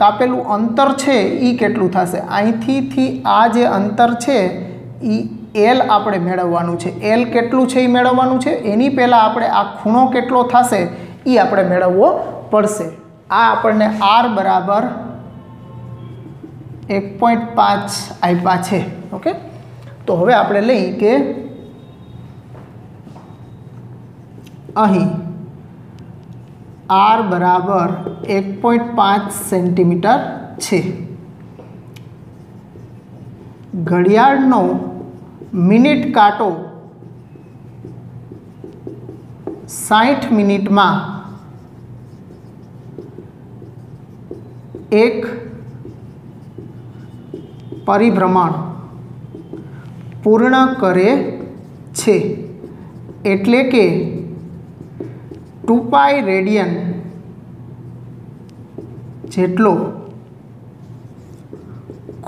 કાપેલું અંતર છે એ કેટલું થશે? અહીંથી આ જે અંતર છે એ એલ આપણે મેળવવાનું છે. એલ કેટલું છે એ મેળવવાનું છે. એની પહેલાં આપણે આ ખૂણો કેટલો થશે એ આપણે મેળવવો પડશે. આ આપણને આર બરાબર 1.5 આપ્યા છે. ઓકે, તો હવે આપણે લઈ કે અહીં આર બરાબર 1.5 સેન્ટીમીટર છે. ઘડિયાળનો મિનિટ કાંટો 60 મિનિટમાં એક પરિભ્રમણ પૂર્ણ કરે છે. એટલે કે 2π રેડિયન જેટલો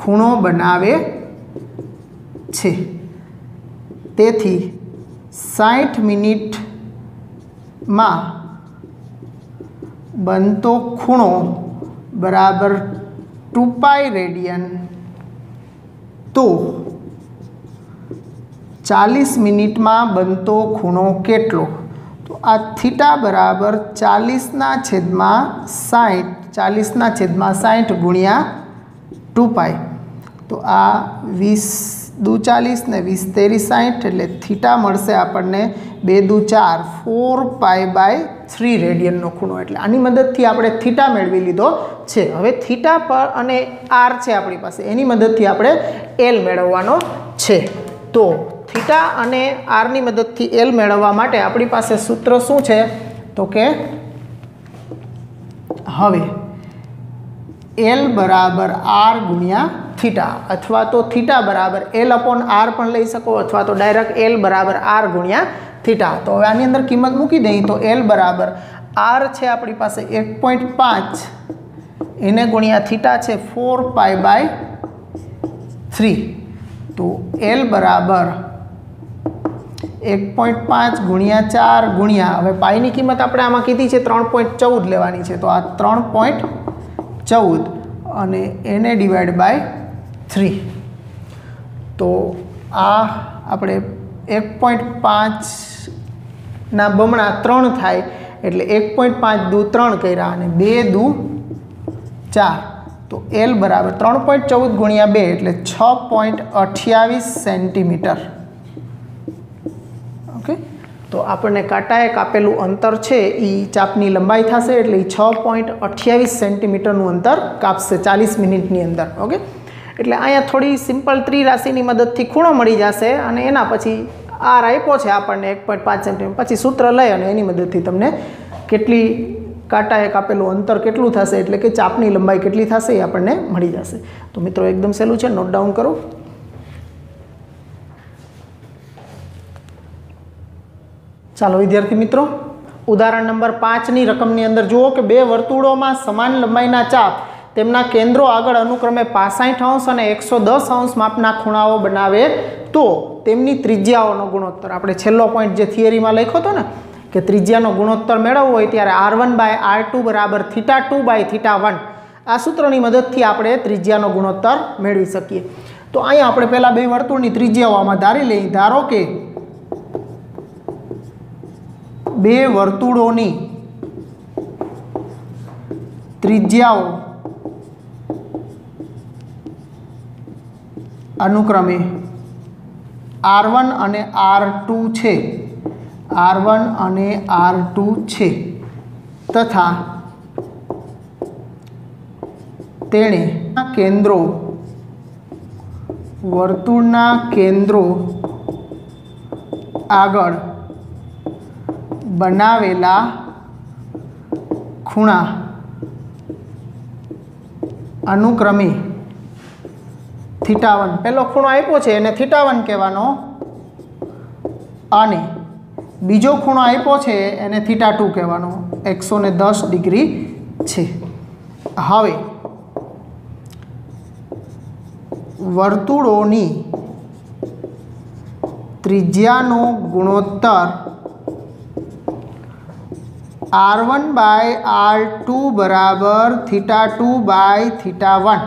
ખૂણો બનાવે છે. તેથી 60 મિનિટમાં બનતો ખૂણો બરાબર 2π રેડિયન. તો 40 મિનિટમાં બનતો ખૂણો કેટલો? તો આ થીટા બરાબર 40/60 ગુણ્યા 2π. તો આ 20 દુ 40 ને 20 તેરી 60 એટલે થીટા મળશે આપણને 2 દુ 4 4π/3 રેડિયનનો ખૂણો. એટલે આની મદદથી આપણે થીટા મેળવી લીધો છે. હવે થીટા પર અને આર છે આપણી પાસે, એની મદદથી આપણે એલ મેળવવાનો છે. તો થીટા અને આરની મદદથી એલ મેળવવા માટે આપણી પાસે સૂત્ર શું છે? તો કે હવે એલ બરાબર આર ગુણ્યા થીટા, અથવા તો થીટા બરાબર L/R પણ લઈ શકો, અથવા તો ડાયરેક્ટ એલ બરાબર આર ગુણ્યા થીટા. તો હવે આની અંદર કિંમત મૂકી દઈએ તો એલ બરાબર આર છે આપણી પાસે 1.5, એને ગુણ્યા થીટા છે 4π/3. તો એલ બરાબર 1.5 ગુણ્યા 4 ગુણ્યા, હવે પાઈની કિંમત આપણે આમાં કીધી છે 3.14 લેવાની છે. તો આ 3.14 અને એને ડિવાઈડ બાય 3. તો આ આપણે 1.5 ના બમણા 3 થાય એટલે 1.5 દુ 3 કર્યા અને 2 દુ 4. તો એલ બરાબર 3.14 ગુણ્યા 2 એટલે 6.28 સેન્ટીમીટર. ઓકે, તો આપણને કાંટાએ કાપેલું અંતર છે એ ચાપની લંબાઈ થશે એટલે એ 6.28 સેન્ટીમીટરનું અંતર કાપશે 40 મિનિટની અંદર. ઓકે, એટલે અહીંયા થોડી સિમ્પલ ત્રિરાશિની મદદથી ખૂણો મળી જશે અને એના પછી આર આપ્યો છે આપણને 1.5 સેન્ટીમીટર. પછી સૂત્ર લઈ અને એની મદદથી તમને કેટલી કાંટાએ કાપેલું અંતર કેટલું થશે એટલે કે ચાપની લંબાઈ કેટલી થશે એ આપણને મળી જશે. તો મિત્રો એકદમ સહેલું છે, નોટ ડાઉન કરો. ચાલો વિદ્યાર્થી મિત્રો, ઉદાહરણ નંબર 5ની રકમની અંદર જુઓ કે બે વર્તુળોમાં સમાન લંબાઈના ચાપ તેમના કેન્દ્રો આગળ અનુક્રમે 65° અને 110° માપના ખૂણાઓ બનાવે તો તેમની ત્રિજ્યાઓનો ગુણોત્તર. આપણે છેલ્લો પોઈન્ટ જે થિયરીમાં લખ્યો હતો ને કે ત્રિજ્યાનો ગુણોત્તર મેળવવો હોય ત્યારે r1/r2 બરાબર θ2/θ1, આ સૂત્રની મદદથી આપણે ત્રિજ્યાનો ગુણોત્તર મેળવી શકીએ. તો અહીંયા આપણે પહેલાં બે વર્તુળની ત્રિજ્યાઓ આમાં ધારી લઈએ. ધારો કે બે વર્તુળોની ત્રિજ્યાઓ અનુક્રમે r1 અને r2 છે, r1 અને r2 છે, તથા તેણે કેન્દ્રો વર્તુળના કેન્દ્રો આગળ બનાવેલા ખૂણા અનુક્રમે θ1, પહેલો ખૂણો આપ્યો છે એને θ1 કહેવાનો, અને બીજો ખૂણો આપ્યો છે એને θ2 કહેવાનો. 110 ડિગ્રી છે. હવે વર્તુળોની ત્રિજ્યાનો ગુણોત્તર r1/r2 बराबर θ2/θ1।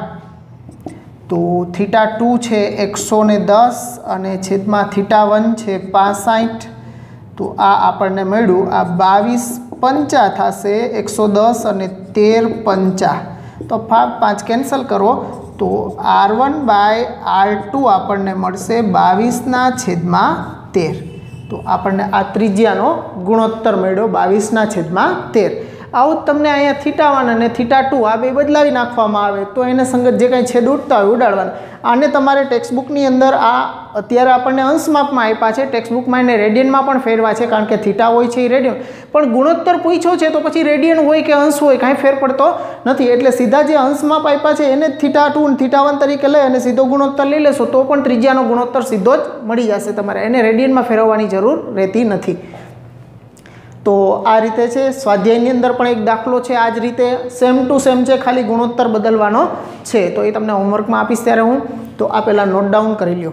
तो θ2 છે 110 અને છેદમાં θ1 છે 65। तो आ આપણને મળ્યું આ 22 पंचा થશે 110 અને 13 पंचा। तो 5 કેન્સલ કરો तो r1/r2 આપણને મળશે 22/13। तो આપણને આ ત્રિજ્યાનો ગુણોત્તર મળ્યો 22/13। આવું તમને અહીંયા θ1 અને θ2 આ બે બદલાવી નાખવામાં આવે તો એને સંગત જે કંઈ છેદ ઉડતા હોય ઉડાડવાના। આને તમારે ટેક્સ્ટબુકની અંદર આ અત્યારે આપણને અંશમાપમાં આપ્યા છે, ટેક્સ્ટબુકમાં એને રેડિયનમાં પણ ફેરવા છે કારણ કે થીટા હોય છે એ રેડિયન, પણ ગુણોત્તર પૂછ્યો છે તો પછી રેડિયન હોય કે અંશ હોય કાંઈ ફેર પડતો નથી। એટલે સીધા જે અંશમાપ આપ્યા છે એને θ2 અને θ1 તરીકે લઈ અને સીધો ગુણોત્તર લઈ લેશો તો પણ ત્રિજ્યાનો ગુણોત્તર સીધો જ મળી જશે તમારે, એને રેડિયનમાં ફેરવવાની જરૂર રહેતી નથી। तो आ रीते छे। स्वाध्यायनी अंदर पण एक दाखलो छे आ ज रीते सेम टू सेम छे, खाली गुणोत्तर बदलवानो छे। तो ये तमने होमवर्क में आपीश त्यारे हूँ तो आ पेला नोट डाउन करी ल्यो।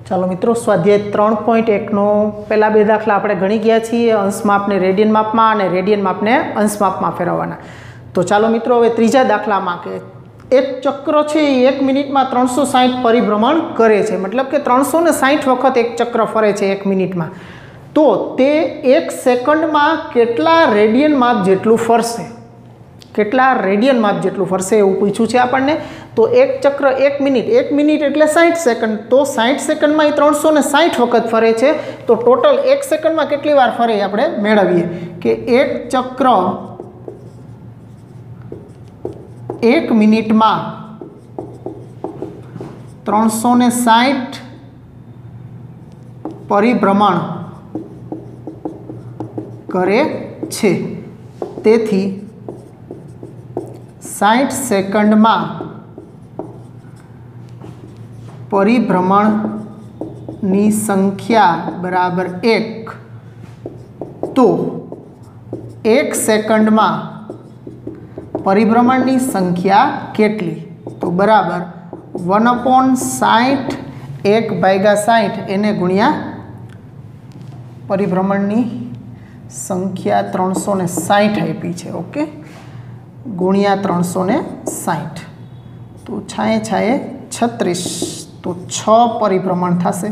चलो मित्रों, स्वाध्याय 3.1 नो पहला बे दाखला आपणे गणी गया छीए, अंश माप ने रेडियन माप में अने रेडियन माप ने अंश माप में फेरववाना। तो चलो मित्रों हवे त्रीजा दाखला में के एक चक्र है 1 मिनिट में 360 परिभ्रमण करे छे, मतलब कि 360 वखत एक चक्र फरे छे 1 मिनिट में। तो ते 1 सेकंड में केटला रेडियन माप जेटलू फरशे, केटला रेडियन माप जेटलू फरशे एवुं पूछ्युं छे आपणने। तो एक चक्र 1 मिनिट एटले 60 सेकंड, तो 60 सेकंड में 360 वखत फरे छे। तो टोटल 1 सेकंड में केटली वार फरे आपणे मेळवीए कि एक चक्र 1 मिनिट में 360 परिभ्रमण करे छे, तेथी 60 सेकंड में परिभ्रमण नी संख्या बराबर 1। तो 1 सेकंड में परिभ्रमण की संख्या केटली, तो बराबर 1/60 1/60 एने गुणिया परिभ्रमण की संख्या 360 आपी है। ओके, गुणिया 360 तो छाए छाए 36, तो 6 परिभ्रमण थशे।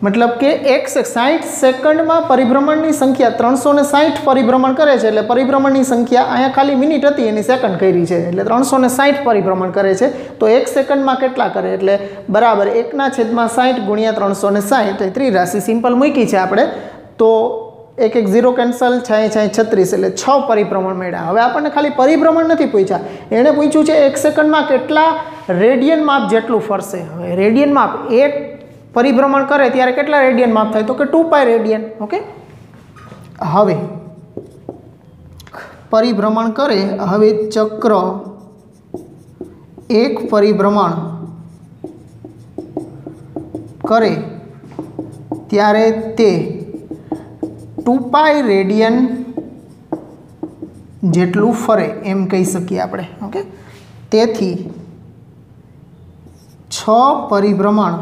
मतलब कि 160 सेकंड में परिभ्रमण की संख्या 360 परिभ्रमण करे छे, एटले परिभ्रमण की संख्या अहींया खाली मिनिट हती एनी सेकंड करी छे, एटले 360 परिभ्रमण करे छे। तो 1 सेकंड में केटला करे, एटले बराबर 1/60 गुणिया 360 त्रि राशि सिंपल मूकी छे आपणे। तो 1 1 0 कैंसल, 6 6 36 एटले 6 परिभ्रमण मळ्या। हवे आपणे खाली परिभ्रमण नथी पूछ्या, एणे पूछ्युं छे 1 सेकंड में केटला रेडियन माप जेटलुं फरशे। हवे रेडियन माप 1 परिभ्रमण करे त्यारे केटला रेडियन माप थाय, तो कि 2π रेडियन। ओके, हवे परिभ्रमण करे, हवे चक्र 1 परिभ्रमण करे त्यारे ते 2π रेडियन जेटलू फरे एम कही सकीए आपणे। ओके, तेथी 6 परिभ्रमण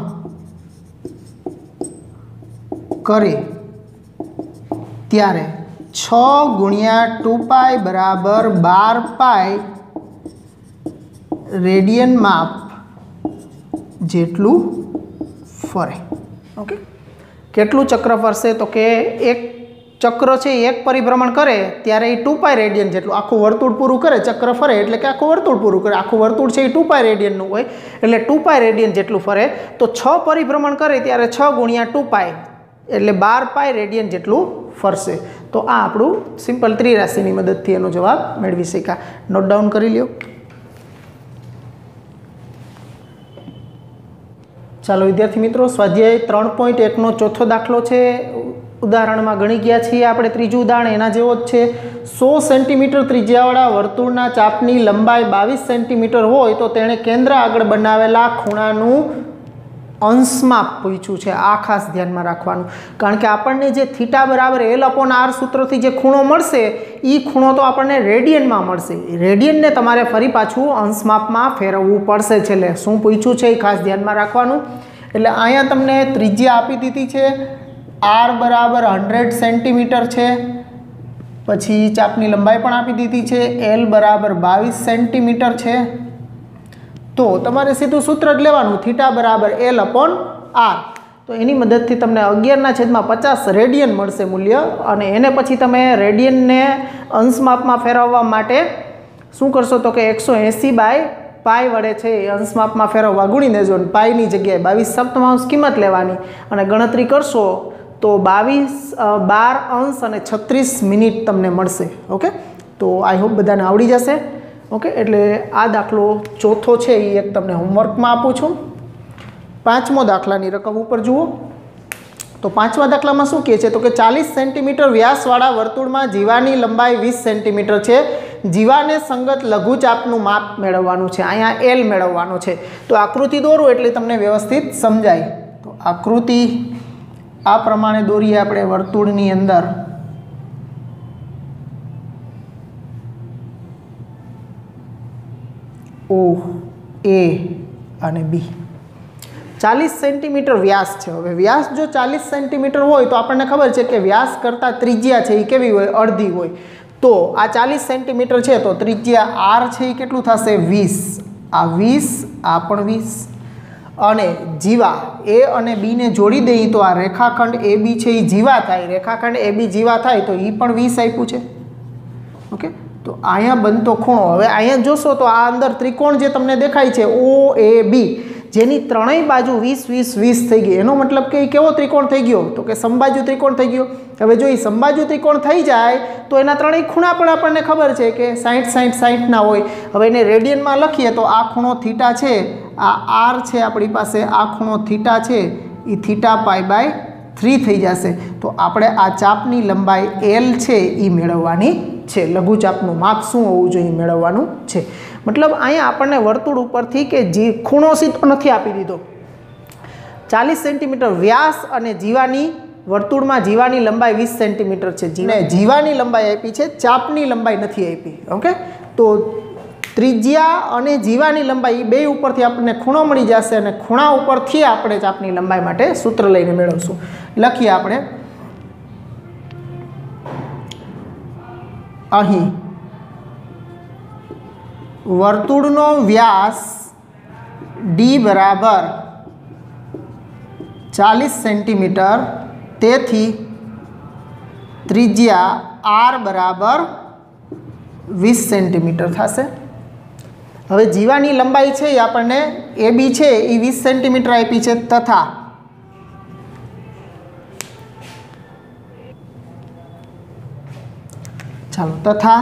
करे त्यारे 6 गुणिया 2π बराबर 12π रेडियन माप जेटलू फरे। ओके, केटलू चक्र फरशे, तो कि एक चक्र है 1 परिभ्रमण करे त्यारे 2π रेडियन जेटलू आखुं वर्तुळ पूरुं करे, चक्र फरे एटले कि आखुं वर्तुळ पूरुं करे, आखुं वर्तुळ है 2π रेडियननुं होय एटले 2π रेडियन जेटलू फरे। तो 6 परिभ्रमण करे त्यारे 6 गुणिया 2π एटले 12π रेडियन जेटलू फरशे। तो आ आपणुं सिंपल त्रिराशिनी मददथी एनो जवाब मेळवी शक्या। नोट डाउन करी ल्यो। चालो विद्यार्थी मित्रों, स्वाध्याय 3.1 नो चौथो दाखलो छे। उदाहरण में गणी गया छीए आपणे। त्रीजું उदाहरण एना जेवो ज छे। 100 सेंटीमीटर त्रिज्यावाळा वर्तुळना चापनी लंबाई 22 सेंटीमीटर होय तो तेणे केंद्र आगळ बनावेला खूणानुं અંશમાં પૂછ્યું છે, આ ખાસ ધ્યાનમાં રાખવાનું, કારણ કે આપણને જે થીટા બરાબર L/R સૂત્રથી જે ખૂણો મળશે એ ખૂણો તો આપણને રેડિયનમાં મળશે. રેડિયનને તમારે ફરી પાછું અંશમાપમાં ફેરવવું પડશે છેલ્લે. શું પૂછ્યું છે એ ખાસ ધ્યાનમાં રાખવાનું. એટલે અહીંયા તમને ત્રિજ્યા આપી દીધી છે, R બરાબર 100 સેન્ટીમીટર છે, પછી ચાપની લંબાઈ પણ આપી દીધી છે, L બરાબર 22 સેન્ટીમીટર છે. તો તમારે સીધું સૂત્ર જ લેવાનું, થીટા બરાબર L/R. તો એની મદદથી તમને 11/50 રેડિયન મળશે મૂલ્ય, અને એને પછી તમે રેડિયનને અંશમાપમાં ફેરવવા માટે શું કરશો તો કે 180/π વડે છે એ અંશમાપમાં ફેરવવા ગુણી દેજો, અને પાઈની જગ્યાએ 22/7 કિંમત લેવાની અને ગણતરી કરશો તો 12 અંશ અને 36 મિનિટ તમને મળશે. ઓકે, તો આઈ હોપ બધાને આવડી જશે. ઓકે, એટલે આ દાખલો ચોથો છે એ એક તમને હોમવર્કમાં આપું છું. પાંચમો દાખલાની રકમ ઉપર જુઓ. તો પાંચમા દાખલામાં શું કહે છે તો કે 40 સેન્ટીમીટર વ્યાસવાળા વર્તુળમાં જીવાની લંબાઈ 20 સેન્ટીમીટર છે. જીવાને સંગત લઘુચાપનું માપ મેળવવાનું છે. અહીંયા L મેળવવાનો છે. તો આકૃતિ દોરો એટલે તમને વ્યવસ્થિત સમજાય. તો આકૃતિ આ પ્રમાણે દોરીએ આપણે વર્તુળની અંદર. O, A અને B. 40 સેન્ટીમીટર વ્યાસ છે. હવે વ્યાસ જો 40 સેન્ટીમીટર હોય તો આપણને ખબર છે કે વ્યાસ કરતાં ત્રિજ્યા છે એ કેવી હોય? અડધી હોય. તો આ 40 સેન્ટીમીટર છે તો ત્રિજ્યા R છે એ કેટલું થશે? 20. આ 20, આ પણ 20. અને જીવા A અને B ને જોડી દઈએ તો આ રેખાખંડ AB છે એ જીવા થાય. રેખાખંડ AB જીવા થાય તો એ પણ 20 આપ્યું છે. ઓકે, તો અહીંયા બનતો ખૂણો, હવે અહીંયા જોશો તો આ અંદર ત્રિકોણ જે તમને દેખાય છે OAB, જેની ત્રણેય બાજુ 20 20 20 થઈ ગઈ. એનો મતલબ કે એ કેવો ત્રિકોણ થઈ ગયો તો કે સમબાજુ ત્રિકોણ થઈ ગયો. હવે જો એ સમબાજુ ત્રિકોણ થઈ જાય તો એના ત્રણેય ખૂણા પણ આપણને ખબર છે કે 60 60 60 ના હોય. હવે એને રેડિયનમાં લખીએ તો આ ખૂણો થીટા છે, આ R છે આપણી પાસે, આ ખૂણો થીટા છે એ θ π/3 થઈ જશે. તો આપણે આ ચાપની લંબાઈ L છે એ મેળવવાની છે. લઘુચાપનું માપ શું હોવું જોઈએ મેળવવાનું છે. મતલબ અહીંયા આપણને વર્તુળ ઉપરથી કે જે ખૂણો સીધો નથી આપી દીધો, 40 સેન્ટીમીટર વ્યાસ અને જીવાની વર્તુળમાં જીવાની લંબાઈ 20 સેન્ટીમીટર છે. જીવાની લંબાઈ આપી છે, ચાપની લંબાઈ નથી આપી. ઓકે, તો ત્રિજ્યા અને જીવાની લંબાઈ બે ઉપરથી આપણને ખૂણો મળી જશે અને ખૂણા ઉપરથી આપણે ચાપની લંબાઈ માટે સૂત્ર લઈને મેળવશું. લખીએ આપણે અહીં વર્તુળનો વ્યાસ D બરાબર 40 સેન્ટીમીટર, તેથી ત્રિજ્યા R બરાબર 20 સેન્ટીમીટર થશે. હવે જીવાની લંબાઈ છે એ આપણને AB છે એ 20 સેન્ટીમીટર આપી છે, તથા તથા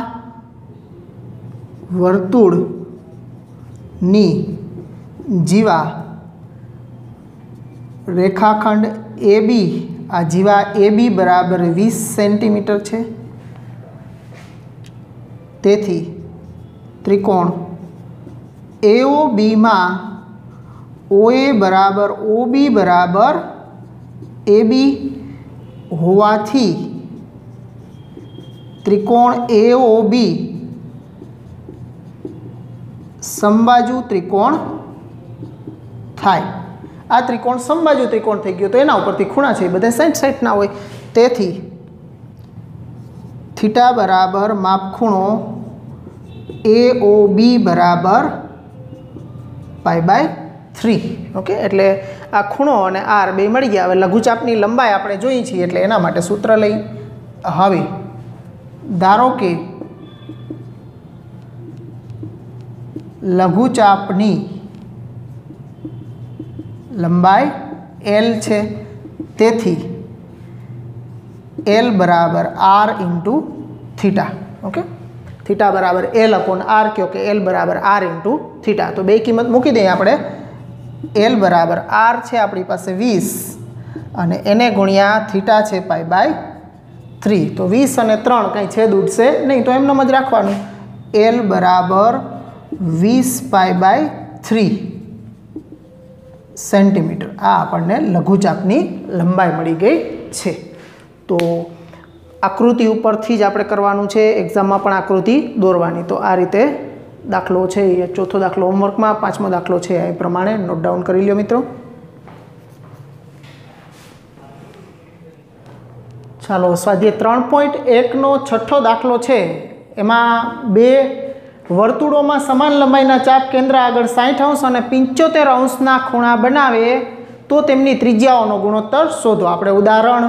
વર્તુળની જીવા રેખાખંડ AB, આ જીવા AB બરાબર 20 સેન્ટીમીટર છે. તેથી ત્રિકોણ AOB માં OA બરાબર OB બરાબર AB હોવાથી ત્રિકોણ AOB સમબાજુ ત્રિકોણ થાય. આ ત્રિકોણ સમબાજુ ત્રિકોણ થઈ ગયો તો એના ઉપરથી ખૂણા છે એ બધા 60 60 ના હોય. તેથી થીટા બરાબર માપખૂણો AOB બરાબર π/3. ઓકે, એટલે આ ખૂણો અને R બે મળી ગયા. હવે લઘુચાપની લંબાઈ આપણે જોઈ છીએ એટલે એના માટે સૂત્ર લઈ. હવે ધારો કે લઘુચાપની લંબાઈ L છે, તેથી L બરાબર R into theta. Okay, theta બરાબર L/R કહો કે L બરાબર R ઇન્ટુ થીટા. તો બે કિંમત મૂકી દઈએ આપણે. L બરાબર R છે આપણી પાસે 20 અને એને ગુણ્યા થીટા છે π/3. તો 20 અને 3 કંઈ છેદ ઉડશે નહીં, તો એમનેમ જ રાખવાનું. L બરાબર 20 π/3 સેન્ટીમીટર આ આપણને લઘુચાપની લંબાઈ મળી ગઈ છે। તો આકૃતિ ઉપરથી જ આપણે કરવાનું છે, એક્ઝામમાં પણ આકૃતિ દોરવાની। તો આ રીતે દાખલો છે એ ચોથો દાખલો હોમવર્કમાં, પાંચમો દાખલો છે એ પ્રમાણે નોટ ડાઉન કરી લ્યો મિત્રો। ચાલો સ્વાધ્યાય 3.1 નો છઠ્ઠો દાખલો છે। એમાં બે વર્તુળોમાં સમાન લંબાઈના ચાપ કેન્દ્ર આગળ 60° અને 75° ખૂણા બનાવે તો તેમની ત્રિજ્યાઓનો ગુણોત્તર શોધો। આપણે ઉદાહરણ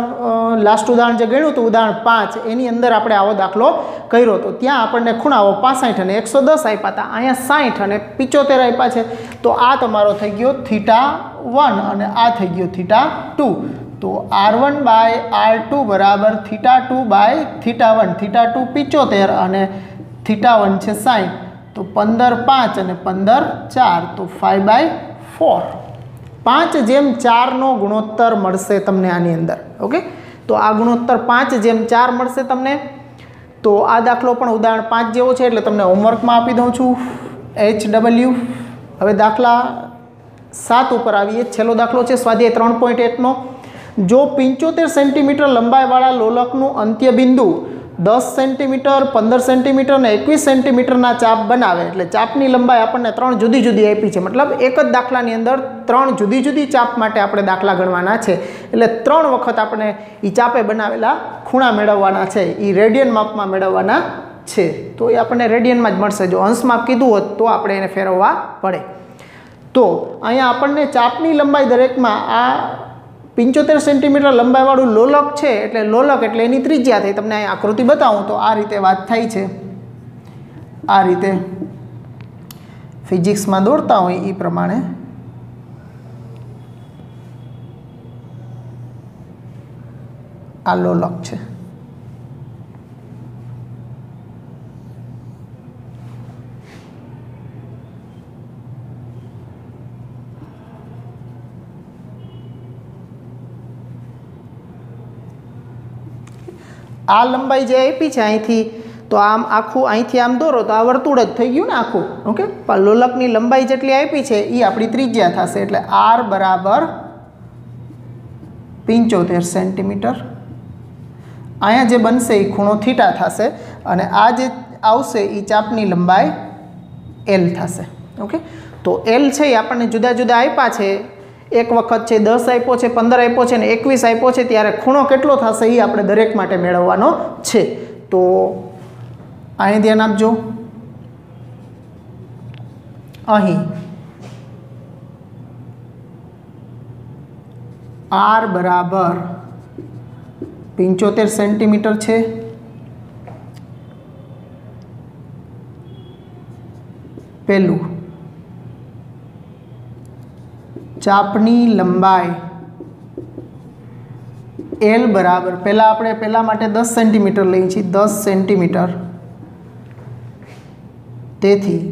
લાસ્ટ ઉદાહરણ જે ગણ્યું હતું ઉદાહરણ 5 એની અંદર આપણે આવો દાખલો કર્યો હતો। ત્યાં આપણને ખૂણાઓ 65 અને 110 આપ્યા હતા, અહીંયા 60 અને 75 આપ્યા છે। તો આ તમારો થઈ ગયો θ1 અને આ થઈ ગયો θ2। તો r1/r2 બરાબર θ2/θ1, θ2 75 અને θ1 છે 60, તો 15/5 અને 15/4 તો 5/4, 5/4 ગુણોત્તર મળશે તમને આની અંદર। ઓકે, તો આ ગુણોત્તર 5/4 મળશે તમને। તો આ દાખલો પણ ઉદાહરણ 5 જેવો છે એટલે તમને હોમવર્કમાં આપી દઉં છું HW। હવે દાખલા 7 ઉપર આવીએ। છેલ્લો દાખલો છે સ્વાધ્યાય 3.1 નો। જો 75 સેન્ટીમીટર લંબાઈવાળા લોલકનું અંત્ય બિંદુ 10 સેન્ટીમીટર, 15 સેન્ટીમીટર અને 21 સેન્ટીમીટરના ચાપ બનાવે, એટલે ચાપની લંબાઈ આપણને 3 જુદી જુદી આપી છે, મતલબ એક જ દાખલાની અંદર 3 જુદી જુદી ચાપ માટે આપણે દાખલા ગણવાના છે। એટલે 3 વખત આપણે એ ચાપે બનાવેલા ખૂણા મેળવવાના છે, એ રેડિયન માપમાં મેળવવાના છે। તો એ આપણને રેડિયનમાં જ મળશે। જો અંશ માપ કીધું હોત તો આપણે એને ફેરવવા પડે। તો અહીંયા આપણને ચાપની લંબાઈ દરેકમાં આ 75 સેન્ટીમીટર લંબાઈવાળું લોલક છે, એટલે લોલક એટલે એની ત્રિજ્યા થઈ। તમને અહીં આકૃતિ બતાવું તો આ રીતે વાત થાય છે, આ રીતે ફિઝિક્સમાં દોરતા હોય એ પ્રમાણે આ લોલક છે। આ લંબાઈ જે આપી છે અહીંથી, તો આમ આખું અહીંથી આમ દોરો તો આ વર્તુળ જ થઈ ગયું ને આખું। ઓકે, પણ લોલકની લંબાઈ જેટલી આપી છે એ આપણી ત્રિજ્યા થશે, એટલે r બરાબર 75 સેન્ટીમીટર। અહીંયા જે બનશે એ ખૂણો થીટા થશે અને આ જે આવશે એ ચાપની લંબાઈ l થશે। ઓકે, તો l છે એ આપણને જુદા જુદા આપ્યા છે। એક વખત છે 10 આપ્યો છે, 15 આપ્યો છે અને 21 આપ્યો છે, ત્યારે ખૂણો કેટલો થશે એ આપણે દરેક માટે મેળવવાનો છે। તો અહીં ધ્યાન આપજો, અહીં r બરાબર 75 સેન્ટીમીટર છે, પહેલું ચાપની લંબાઈ l બરાબર પહેલા માટે 10 સેન્ટીમીટર લઈએ છીએ, 10 સેન્ટીમીટર, તેથી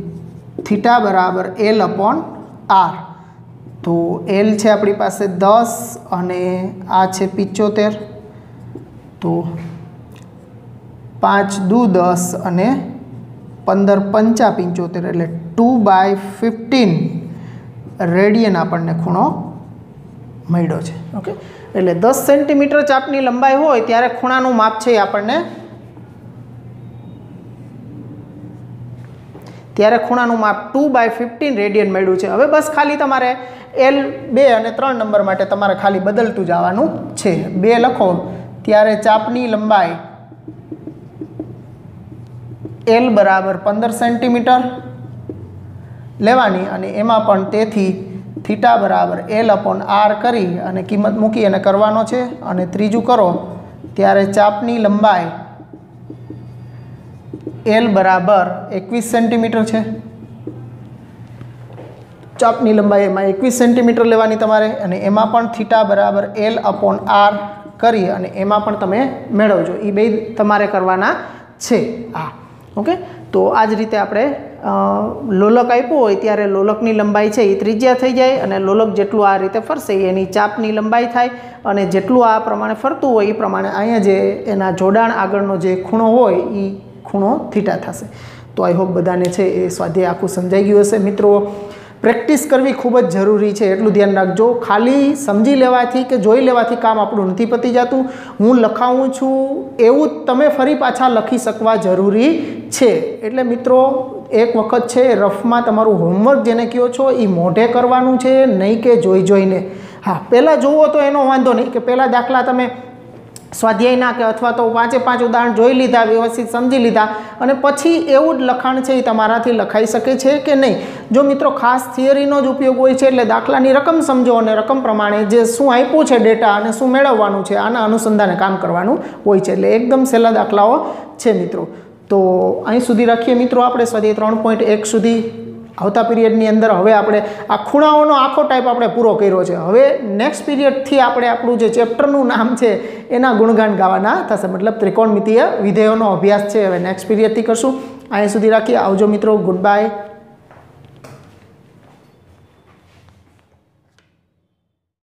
થીટા બરાબર l/r। તો l છે આપણી પાસે 10 અને આ છે 75, તો 5 દુ 10 અને 15 પંચા 75 એટલે 2/15 રેડિયન આપણને ખૂણો મળ્યો છે। ઓકે, એટલે 10 સેન્ટીમીટર ચાપની લંબાઈ હોય ત્યારે ખૂણાનું માપ છે એ આપણને, ત્યારે ખૂણાનું માપ 2/15 રેડિયન મળ્યું છે। હવે બસ ખાલી તમારે L2 અને 3 નંબર માટે તમારે ખાલી બદલતું જવાનું છે। 2 લખો ત્યારે ચાપની લંબાઈ L બરાબર 15 સેન્ટીમીટર લેવાની અને એમાં પણ તેથી થીટા બરાબર l/r કરી અને કિંમત મૂકી અને કરવાનો છે। અને ત્રીજું કરો ત્યારે ચાપની લંબાઈ l બરાબર 21 સેન્ટીમીટર છે। ચાપની લંબાઈ એમાં 21 સેન્ટીમીટર લેવાની તમારે અને એમાં પણ થીટા બરાબર l/r કરી અને એમાં પણ તમે મેળવજો। એ બે તમારે કરવાના છે આ। ઓકે, તો આ જ રીતે આપણે લોલક આપ્યું હોય ત્યારે લોલકની લંબાઈ છે એ ત્રિજ્યા થઈ જાય અને લોલક જેટલું આ રીતે ફરશે એની ચાપની લંબાઈ થાય અને જેટલું આ પ્રમાણે ફરતું હોય એ પ્રમાણે અહીંયા જે એના જોડાણ આગળનો જે ખૂણો હોય એ ખૂણો થીટા થશે। તો આઈ હોપ બધાને છે એ સ્વાધ્યાય આખું સમજાઈ ગયું હશે। મિત્રો, પ્રેક્ટિસ કરવી ખૂબ જ જરૂરી છે, એટલું ધ્યાન રાખજો. ખાલી સમજી લેવાથી કે જોઈ લેવાથી કામ આપણું નથી પતી જતું. હું લખાવું છું એવું તમે ફરી પાછા લખી શકવા જરૂરી છે. એટલે મિત્રો એક વખત છે રફમાં તમારું હોમવર્ક જેને કહો છો એ મોઢે કરવાનું છે, નહીં કે જોઈને. હા, પહેલાં જુઓ તો એનો વાંધો નહીં કે પહેલાં દાખલા તમે સ્વાધ્યાયના કે અથવા તો 5 ઉદાહરણ જોઈ લીધા, વ્યવસ્થિત સમજી લીધા અને પછી એવું જ લખાણ છે એ તમારાથી લખાઈ શકે છે કે નહીં. જો મિત્રો ખાસ થિયરીનો જ ઉપયોગ હોય છે એટલે દાખલાની રકમ સમજો અને રકમ પ્રમાણે જે શું આપ્યું છે ડેટા અને શું મેળવવાનું છે આના અનુસંધાને કામ કરવાનું હોય છે. એટલે એકદમ સહેલા દાખલાઓ છે મિત્રો. તો અહીં સુધી રાખીએ મિત્રો આપણે સ્વાધ્યાય 3.1 સુધી. આવતા પીરિયડની અંદર હવે આપણે આ ખૂણાઓનો આખો ટાઈપ આપણે પૂરો કર્યો છે. હવે નેક્સ્ટ પીરિયડથી આપણે આપણું જે ચેપ્ટરનું નામ છે એના ગુણગાન ગાવાના થશે, મતલબ ત્રિકોણમિતીય વિધેયોનો અભ્યાસ છે હવે નેક્સ્ટ પીરિયડથી કરશું. અહીં સુધી રાખીએ. આવજો મિત્રો. Good bye.